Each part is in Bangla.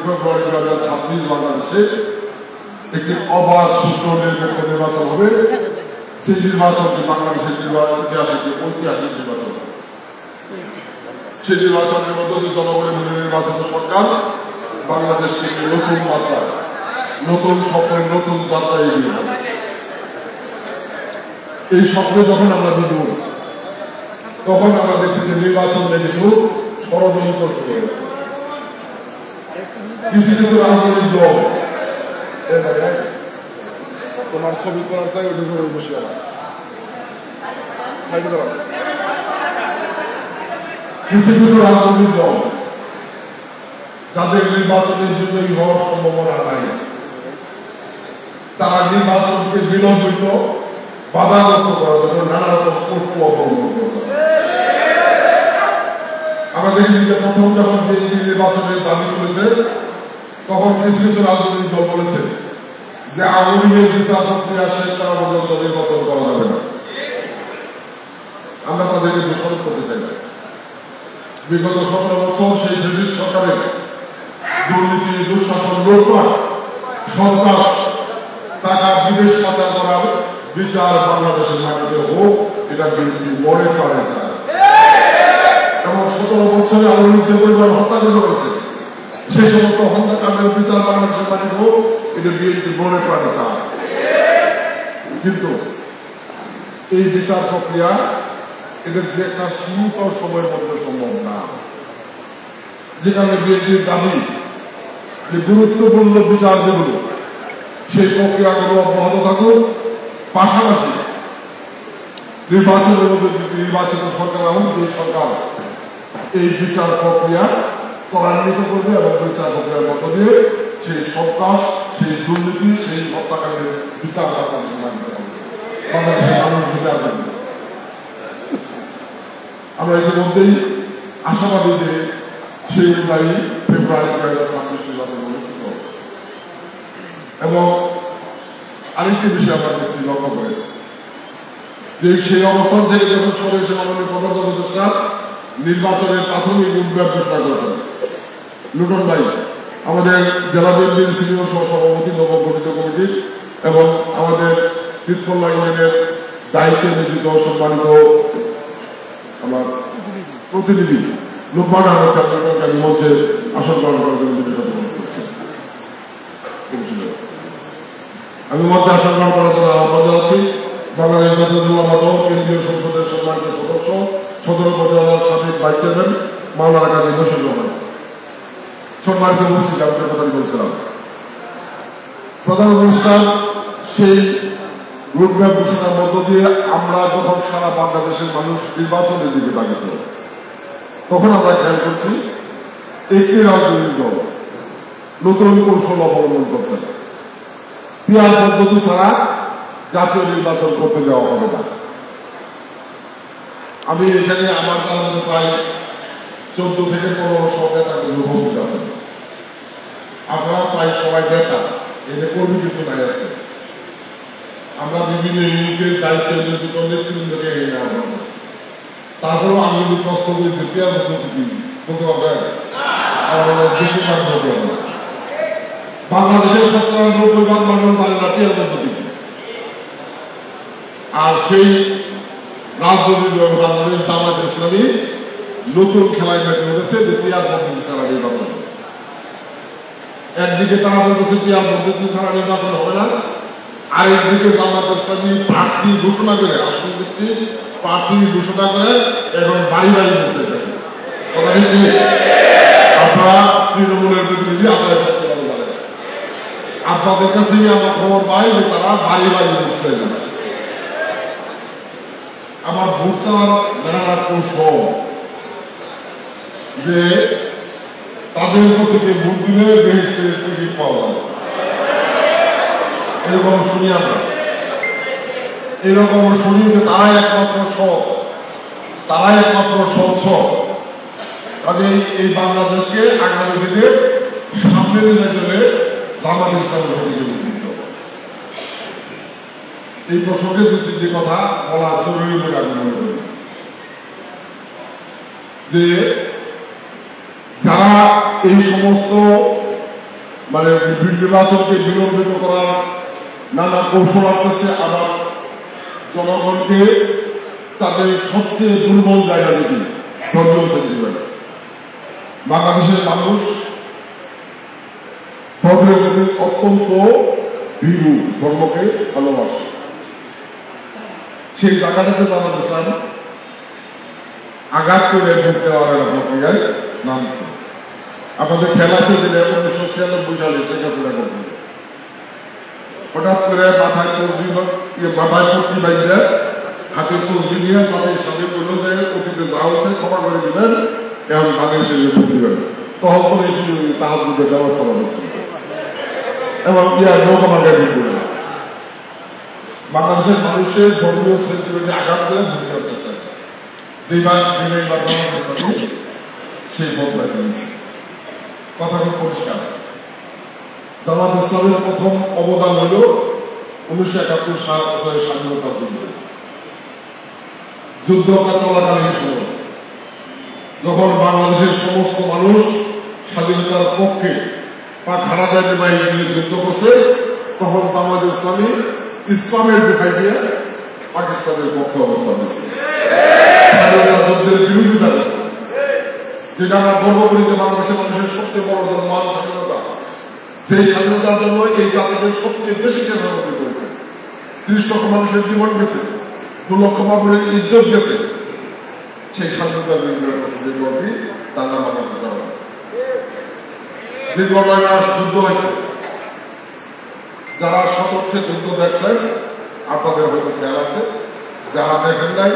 ফেব্রুয়ারি 2026 বাংলাদেশে একটি অবাধ সুষ্ঠু নিরপেক্ষ নির্বাচন হবে। সেই নির্বাচনটি বাংলাদেশের ইতিহাসে একটি ঐতিহাসিক নির্বাচন। সেই নির্বাচনের মধ্যে দিয়ে জনগণের নির্বাচিত সরকার বাংলাদেশকে নতুন মাত্রা, নতুন স্বপ্নের নতুন যাত্রা এগিয়ে যাবে। এই স্বপ্নে যখন আমরা বিদু, তখন আমরা দেখছি যে নির্বাচন নিয়ে কিছু ষড়যন্ত্র শুরু হয়েছে। কিছু কিছু রাজনৈতিক দল, তোমার ছবি করা চাই ওইটা সবাই বসে কিছু কিছু রাজনৈতিক দল যাদের নির্বাচনের বিজয়ী হওয়ার সম্ভাবনা নাই, তারা নির্বাচনকে বিলম্বিত বাধাগ্রস্ত করার জন্য নানা রকম কৌশল অবলম্বন করছে। আমরা দেখেছি যে প্রথম যখন বিএনপি নির্বাচনের দাবি করেছে, তখন কিছু কিছু রাজনৈতিক দল বলেছে যে আওয়ামী লীগের বিচার প্রক্রিয়া শেষ করা পর্যন্ত নির্বাচন করা যাবে না। আমরা তাদেরকে দোষারোপ করতে চাই না। বিগত 17 বছর সেই ব্রিটিশ সরকারের দুর্নীতি, দুঃশাসন, লুটপাট, সন্ত্রাস, টাকা বিদেশ পাচার করার বিচার বাংলাদেশের মাটিতে হোক, এটা বিএনপি মনে করে চায়। এবং 17 বছরে আওয়ামী লীগ যে পরিবার হত্যাকাণ্ড করেছে, সেই সমস্ত হত্যাকাণ্ডের বিচার বাংলাদেশের মাটিতে হোক, এটা বিএনপি মনে করে চায়। কিন্তু এই বিচার প্রক্রিয়া এটা যে একটা সীমিত সময়ের মধ্যে সম্ভব না। যেখানে বিএনপির দাবি যে গুরুত্বপূর্ণ বিচার যেগুলো, সেই প্রক্রিয়াগুলো অব্যাহত থাকুক, পাশাপাশি নির্বাচনের মধ্যে নির্বাচিত সরকার হোক, যে সরকার এই বিচার প্রক্রিয়া ত্বরান্বিত করবে এবং বিচার প্রক্রিয়ার মধ্য দিয়ে সেই সন্ত্রাস, সেই দুর্নীতি, সেই হত্যাকাণ্ডের বিচার বাংলাদেশের মানুষ বিচার করবে। আমরা ইতিমধ্যেই আশাবাদী যে সেই অনুযায়ী ফেব্রুয়ারি 2026 নির্বাচন অনুষ্ঠিত হবে। এবং আরেকটি বিষয় আমরা দেখছি লক্ষ্য করে যে সেই অবস্থান থেকে যখন সরে এসে মাননীয় প্রধান উপদেষ্টা নির্বাচনের প্রাথমিক রোডম্যাপ ঘোষণা করেছেন, লুটন ভাই আমাদের জেলা বিএনপির সিনিয়র সহসভাপতি, নবগঠিত কমিটির এবং আমাদের তিতকল্লা ইউনিয়নের দায়িত্বে নিয়োজিত সম্মানিত আমার প্রতিনিধি লোকমান আহমেদ ক্যাপ্টেনকে আমি মঞ্চে আসন গ্রহণ করার জন্য আমি মঞ্চে আসন গ্রহণ করার জন্য আহ্বান জানাচ্ছি বাংলাদেশ জাতীয়তাবাদী দল কেন্দ্রীয় সংসদের সম্মানিত সদস্য, সদর উপজেলার সাবেক ভাইস চেয়ারম্যান মাওলানা কাজী নসরুল রহমান। সম্মানিত উপস্থিতি, আমি যে কথাটি বলছিলাম, প্রধান অনুষ্ঠান সেই রোডম্যাপ ঘোষণার মধ্য দিয়ে আমরা যখন সারা বাংলাদেশের মানুষ নির্বাচনের দিকে তাকিত, তখন আমরা খেয়াল করছি একটি রাজনৈতিক দল নতুন কৌশল অবলম্বন করছে। পিয়ার পদ্ধতি ছাড়া জাতীয় নির্বাচন করতে দেওয়া হবে না। আমি এখানে আমার জানাতে প্রায় 14 থেকে 15 নেতা উপস্থিত আছেন। আপনারা প্রায় সবাই নেতা, এতে কর্মী কিন্তু নাই আসছে। আমরা বিভিন্ন ইউনিটের দায়িত্ব নিয়োজিত নেতৃবৃন্দকে তারপরেও আমি যদি প্রশ্ন করি যে পিয়ার পদ্ধতি কি বলতে পারবেন? বেশিরভাগ বলতে পারবেন। বাংলাদেশের 97% মানুষ জানে না পিয়ার পদ্ধতি কি। আর সেই রাজনৈতিক বাংলাদেশ জামায়াত ইসলামী নতুন খেলায় মেতে উঠেছে যে পিয়ার পদ্ধতি ছাড়া নির্বাচন। একদিকে তারা বলতেছে পিয়ার পদ্ধতি ছাড়া নির্বাচন হবে না, আরেকদিকে জামায়াত ইসলামী প্রার্থী ঘোষণা করে, আসন ভিত্তিক প্রার্থী ঘোষণা করে এখন বাড়ি বাড়ি বলতে গেছে। কথা ঠিক নেই? আপনারা তৃণমূলের প্রতিনিধি, আপনারা সবচেয়ে ভালো জানেন। আপনাদের কাছেই আমরা খবর পাই যে তারা বাড়ি বাড়ি বলতে গেছে। আমার ভোট চাওয়ার নানা কৌশল যে তাদের প্রতিকে ভোট দিলে বেহেশতের টিকিট পাওয়া যাবে, এরকম শুনি আমরা। এরকম শুনি যে তারাই একমাত্র সৎ, তারাই একমাত্র স্বচ্ছ। কাজেই এই বাংলাদেশকে আগামী দিনে সামনে নিয়ে যেতে হলে জামাত ইসলামের প্রতিকে ভোট দিতে হবে। এই প্রসঙ্গে 2-3টি কথা বলা জরুরি বলে আমি মনে করি। যে যারা এই সমস্ত মানে নির্বাচনকে বিলম্বিত করার নানা কৌশল আসতেছে, আবার জনগণকে তাদের সবচেয়ে দুর্বল জায়গা থেকে ধর্মীয় সেন্টিমেন্ট। বাংলাদেশের মানুষ ধর্মের প্রতি অত্যন্ত ভীরু, ধর্মকে ভালোবাসে। সেই জায়গাটাতে জানাতে চান আঘাত করে ভোট দেওয়ার একটা প্রক্রিয়ায় নামছে। আপনাদের খেয়াল আছে যে 1996 সালে শেখ হাসিনা করবেন, হঠাৎ করে মাথায় পট্টি বাইরে হাতে তসবি নিয়ে তাদের সাথে বলল যে অতীতে যা হয়েছে ক্ষমা করে দিবেন, এখন বাংলাদেশের ভোট দিবেন। তখন করে তাহার ব্যবস্থা হচ্ছে এবং নৌকামাকে ভোট দিবেন। বাংলাদেশের মানুষের ধর্মীয় সেন্টিমেন্টে আঘাত দিয়ে ভোট দেওয়ার চেষ্টা করে যেবার সেই ভোট বেছে নিচ্ছে। কথা খুব পরিষ্কার। জামাত ইসলামের প্রথম অবদান হল 1971 সালের স্বাধীনতার যুদ্ধ। যুদ্ধ চলাকালীন সময় যখন বাংলাদেশের সমস্ত মানুষ স্বাধীনতার পক্ষে পাক হারাদারের বাইরে গিয়ে যুদ্ধ করছে, তখন জামাত ইসলামী ইসলামের দোহাই দিয়ে পাকিস্তানের পক্ষে অবস্থান নিচ্ছে, স্বাধীনতা যুদ্ধের বিরোধিতা করছে। যেটা আমরা গর্ব করি যে বাংলাদেশের মানুষের সবচেয়ে বড় মান স্বাধীনতা, সেই স্বাধীনতার জন্য এই জাতিকে সবচেয়ে বেশি চেষ্টা করতে করেছে। 30 লক্ষ মানুষের জীবন গেছে, 2 লক্ষ মানুষের ইজ্জত গেছে। সেই স্বাধীনতার যে গর্বী তার নাম আমার দীর্ঘ 9 মাস যুদ্ধ হয়েছে। যারা সপক্ষে যুদ্ধ দেখছেন আপনাদের হয়তো খেয়াল আছে, যারা দেখেন নাই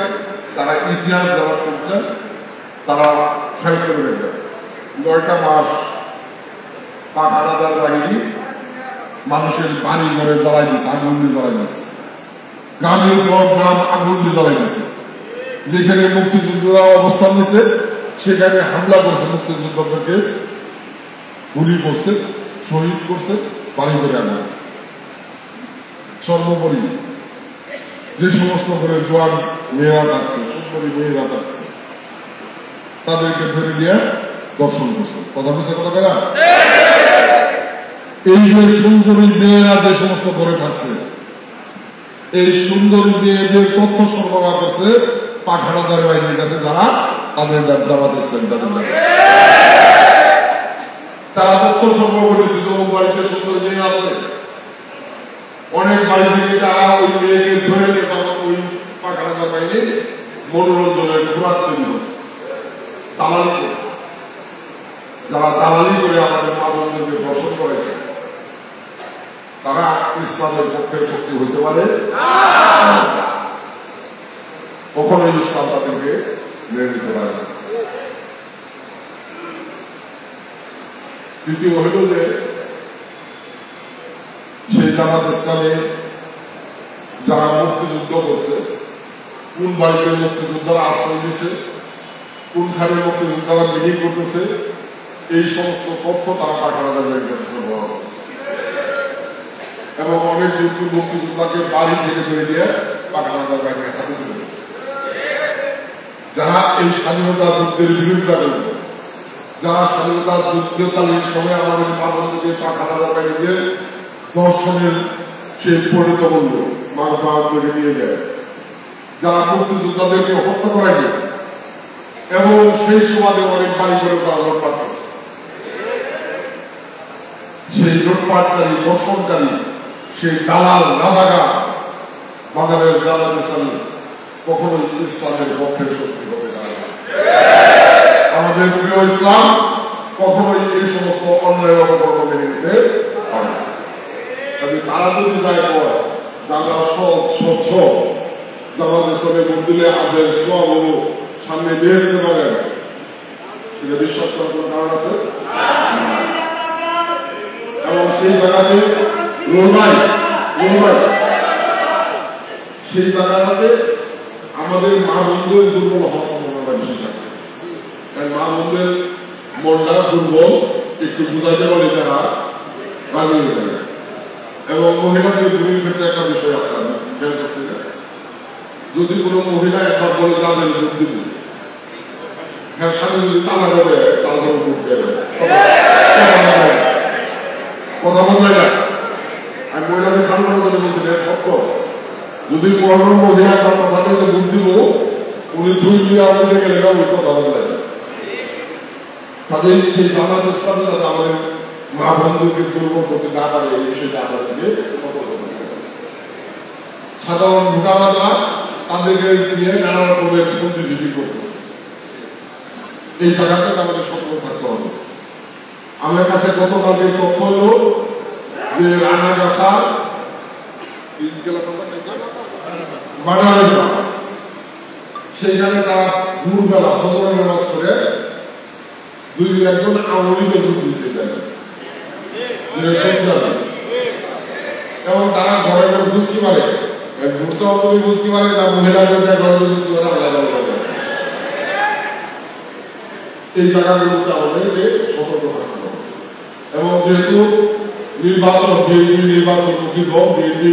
তারা ইতিহাস যারা শুনছেন তারা খেয়াল করে দেখবেন। 9টা মাস পাক হানাদার বাহিনী মানুষের বাড়ি ঘরে জ্বালাই দিচ্ছে, আগুন দিয়ে জ্বালাই দিচ্ছে, গ্রামের পর গ্রাম আগুন দিয়ে জ্বালাই দিচ্ছে। যেখানে মুক্তিযোদ্ধারা অবস্থান নিচ্ছে সেখানে হামলা করছে, মুক্তিযোদ্ধাদেরকে গুলি করছে, শহীদ করছে, বাড়ি ঘরে আগুন। সর্বোপরি যে সমস্ত করে জোয়ান মেয়েরা থাকছে, সুন্দরী মেয়েরা থাকছে, তাদেরকে ধরে নিয়ে দর্শন করছে। কথা বলছে কথা কেনা? এই যে সুন্দরী মেয়েরা যে সমস্ত করে থাকছে, এই সুন্দরী মেয়েদের তথ্য সরবরাহ করছে পাক হানাদার বাহিনীর কাছে, যারা তাদের জামাত ইসলামী তারা তথ্য সরবরাহ করেছে যে বাড়িতে সুন্দরী মেয়ে আছে। অনেক বাড়ি থেকে তারা ওই মেয়েকে ধরে নিয়ে তখন ওই পাক হানাদার বাহিনীর মনোরঞ্জনের খোরাক তৈরি করছে, দালালি করছে। যারা দালালি করে আমাদের মা বোনদেরকে দর্শন করেছে তারা ইসলামের পক্ষে শক্তি হইতে পারে কখনোই ইসলাম তাদেরকে মেনে নিতে পারে না। তৃতীয় হইল যে সেই জামাত ইসলামে যারা মুক্তিযুদ্ধ করছে, কোন বাড়িতে মুক্তিযোদ্ধারা আশ্রয় দিচ্ছে, কোনখানে মুক্তিযোদ্ধারা মিটিং করতেছে, এই সমস্ত তথ্য তারা পাক হানাদারের কাছে সরবরাহ করছে এবং অনেক মুক্তিযোদ্ধাকে বাড়ি থেকে ধরে দিয়ে পাক হানাদার বাহিনীর হাতে তুলে দিচ্ছে। যারা এই স্বাধীনতা যুদ্ধের বিরোধিতা করবে, যারা স্বাধীনতা যুদ্ধকালীন সময় আমাদের মা বোনদেরকে পাক হানাদার বাহিনীদের দর্শনের সেই পরিণত মূল্য মা করে নিয়ে যায়, যারা মুক্তিযোদ্ধাদেরকে হত্যা করায়নি এবং সেই সমাজে অনেক বাড়ি করে তারা লুটপাট করছে, সেই লুটপাটকারী দর্শনকারী সেই দালাল রাজাকার বাঙালির জামাত ইসলামী কখনোই ইসলামের পক্ষের শক্তি হতে পারে না। আমাদের প্রিয় ইসলাম কখনোই এই সমস্ত অন্যায় অপকর্ম মেনে নিতে পারে না। তারা যদি যায় দাদা স্বচ্ছ জামাত ইসলামের মন্দিরে আপনার সামনে নিয়ে আসতে পারেন, এটা বিশ্বাস করার কোনো কারণ আছে? এবং সেই জায়গাতে সেই জায়গাটাতে আমাদের মা বোনদের দুর্বল হওয়ার সম্ভাবনা বেশি থাকে। মা বোনদের মনটা দুর্বল, একটু বুঝাইতে পারি তারা রাজি হয়ে যাবে। এবং মহিলাদের ভূমির ক্ষেত্রে একটা বিষয় আছে, আমি খেয়াল করছি না, যদি কোনো মহিলা একবার বলে যাবে ভোট দিব, হ্যাঁ স্বামী যদি তালা করে তার ঘরে ভোট দেবে, যদি কোনো মহিলা তার কথাতে ভোট দিব উনি 2 মিলিয়ন করে গেলে ওই কথা বলে তাদের সেই জামাত ইসলামী যাতে আমাদের মা বন্ধুকে দুর্বল করতে না পারে এই বিষয়টা আপনাদেরকে সাধারণ ভোটাররা তাদেরকে নিয়ে নানা রকমের বুদ্ধিজীবী করতেছে এই জায়গাটাতে আমাদের সতর্ক থাকতে হবে আমার কাছে গতকালকে তথ্য হলো যে রানাগাছা সেইখানে তারা ভোরবেলা ফজরের নামাজ করে 2 একজন আওয়ামী লীগের যোগ দিচ্ছে এবং তারা ঘরে ঘরে বুঝতে পারে বুঝতে পারে না মহিলাদের ঘরে বুঝতে পারে আলাদা আলাদা এই জায়গাগুলোতে আমাদেরকে সতর্ক থাকতে হবে এবং যেহেতু নির্বাচন বিএনপি নির্বাচনমুখী দল বিএনপি